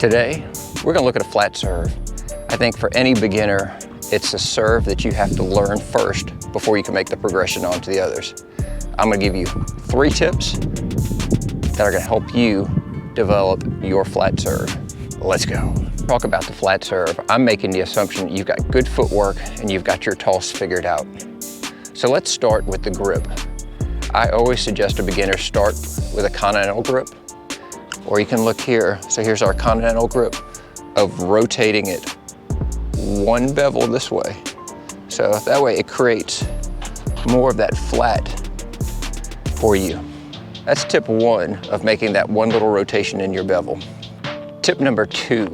Today, we're gonna look at a flat serve. I think for any beginner, it's a serve that you have to learn first before you can make the progression on to the others. I'm gonna give you 3 tips that are gonna help you develop your flat serve. Let's go. Talk about the flat serve. I'm making the assumption that you've got good footwork and you've got your toss figured out. So let's start with the grip. I always suggest a beginner start with a continental grip, or you can look here. So here's our continental grip of rotating it one bevel this way. So that way it creates more of that flat for you. That's tip 1 of making that one little rotation in your bevel. Tip number 2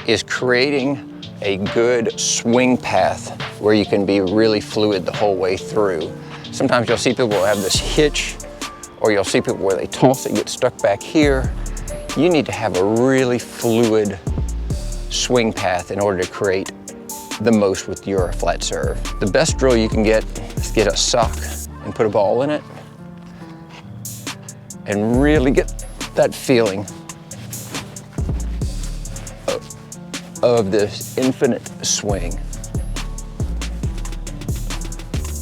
is creating a good swing path where you can be really fluid the whole way through. Sometimes you'll see people have this hitch, or you'll see people where they toss it, get stuck back here. You need to have a really fluid swing path in order to create the most with your flat serve. The best drill you can get is get a sock and put a ball in it and really get that feeling of this infinite swing.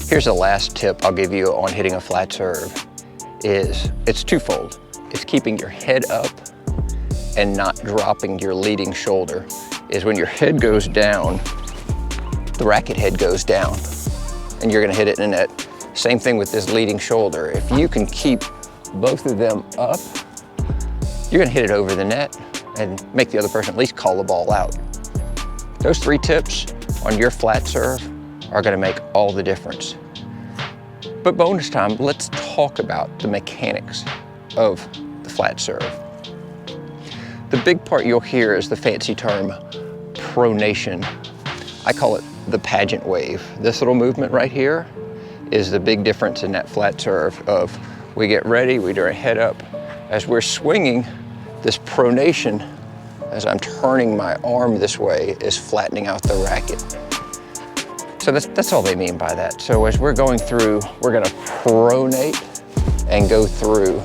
Here's the last tip I'll give you on hitting a flat serve. It's twofold. It's keeping your head up and not dropping your leading shoulder. Is when your head goes down, the racket head goes down, and you're gonna hit it in the net. Same thing with this leading shoulder. If you can keep both of them up, you're gonna hit it over the net and make the other person at least call the ball out. Those 3 tips on your flat serve are gonna make all the difference. But bonus time, let's talk about the mechanics of the flat serve. The big part you'll hear is the fancy term pronation. I call it the pageant wave. This little movement right here is the big difference in that flat serve of we get ready, we do our head up. As we're swinging, this pronation, as I'm turning my arm this way, is flattening out the racket. So that's all they mean by that. So as we're going through, we're gonna pronate and go through.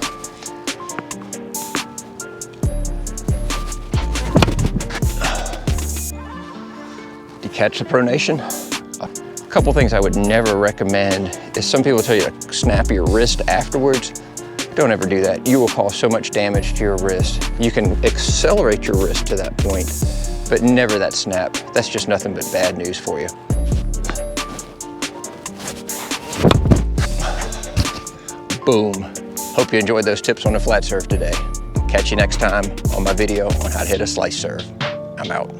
Do you catch the pronation? A couple things I would never recommend is some people tell you to snap your wrist afterwards. Don't ever do that. You will cause so much damage to your wrist. You can accelerate your wrist to that point, but never that snap. That's just nothing but bad news for you. Boom. Hope you enjoyed those tips on the flat serve today. Catch you next time on my video on how to hit a slice serve. I'm out.